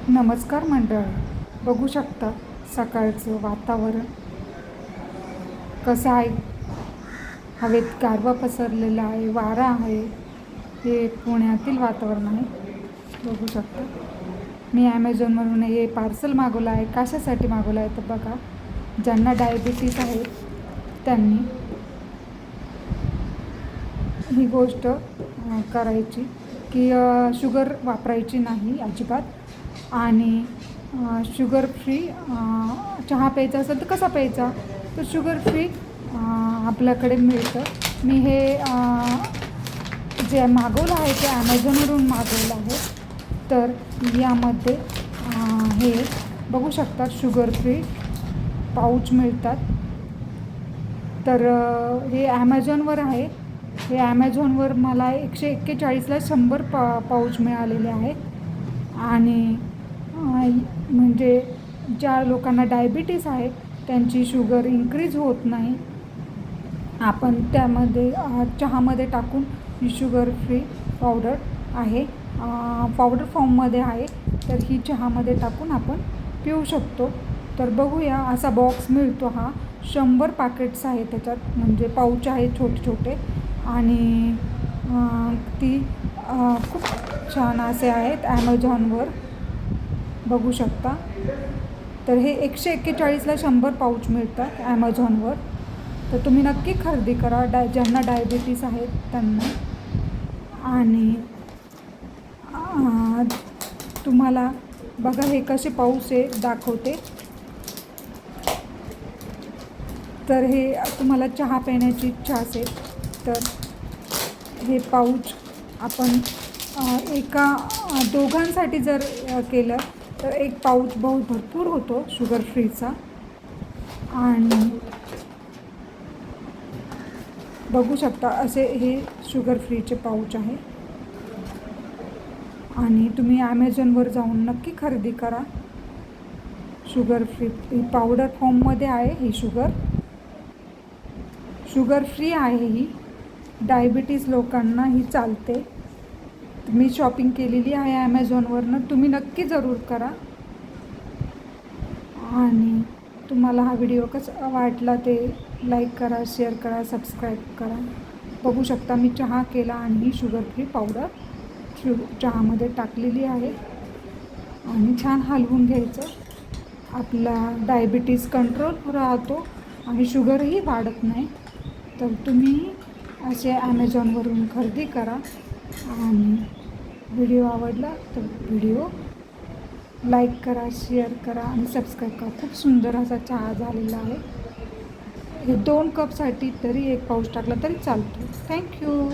नमस्कार मंडळ, बघू शकता सकाळचं वातावरण कसं आहे. हवेत गारवा पसरलेला आहे, वारा आहे. हे पुण्यातील वातावरण आहे, बघू शकता. मी ॲमेझॉनवरून हे पार्सल मागवलं आहे. कशासाठी मागवलं आहे तर बघा, ज्यांना डायबिटीज आहे त्यांनी ही गोष्ट करायची की शुगर वापरायची नाही अजिबात. आणि शुगर फ्री चहा प्यायचा असेल तर कसा प्यायचा, तर शुगर फ्री आपल्याकडे मिळतं. मी हे जे मागवलं आहे ते ॲमेझॉनवरून मागवलं आहे. तर यामध्ये हे बघू शकता, शुगर फ्री पाऊच मिळतात. तर हे ॲमेझॉनवर आहे. हे ॲमेझॉनवर मला 141ला 100 पाऊच मिळालेले आहे. आणि म्हणजे ज्या लोकांना डायबिटीस आहे त्यांची शुगर इन्क्रीज होत नाही. आपण त्यामध्ये चहामध्ये टाकून ही शुगर फ्री पावडर आहे, पावडर फॉर्ममध्ये आहे. तर ही चहामध्ये टाकून आपण पिऊ शकतो. तर बघूया, असा बॉक्स मिळतो. हा 100 पॅकेट्स आहे त्याच्यात, म्हणजे पाऊच आहे छोटे छोटे. आणि ती खूप छान असे आहेत. ॲमेझॉनवर बघू शकता. तर हे 141ला 100 पाऊच मिळतात ॲमेझॉनवर. तर तुम्ही नक्की खरेदी करा, ज्यांना डायबिटीस आहेत त्यांना. आणि तुम्हाला बघा हे कसे पाऊच आहे दाखवते. तर हे तुम्हाला चहा पिण्याची इच्छा असेल तर हे पाऊच आपण दोघांसाठी जर केलं तर एक पाऊच भरपूर होतो शुगर फ्रीचा. आणि बघू शकता असे हे शुगर फ्रीचे पाऊच आहे. आणि तुम्ही ॲमेझॉनवर जाऊन नक्की खरेदी करा. शुगर फ्री ही पावडर फॉर्ममध्ये आहे. ही शुगर फ्री आहे. ही डायबिटीज लोकांना ही चालते. मी शॉपिंग केलेली आहे ॲमेझॉनवरनं, तुम्ही नक्की जरूर करा. आणि तुम्हाला हा व्हिडिओ कसा वाटला ते लाईक करा, शेअर करा, सबस्क्राईब करा. बघू शकता मी चहा केला आणि ही शुगर फ्री पावडर चहामध्ये टाकलेली आहे. आणि छान हलवून घ्यायचं. आपला डायबिटीज कंट्रोल राहतो आणि शुगरही वाढत नाही. तर तुम्ही असे ॲमेझॉनवरून खरेदी करा. आणि व्हिडिओ आवडला तर व्हिडिओ लाईक करा, शेअर करा आणि सबस्क्राईब करा. खूप सुंदर असा चहा झालेला आहे. हे 2 कपसाठी तरी 1 पाऊच टाकला तरी चालतो. थँक्यू.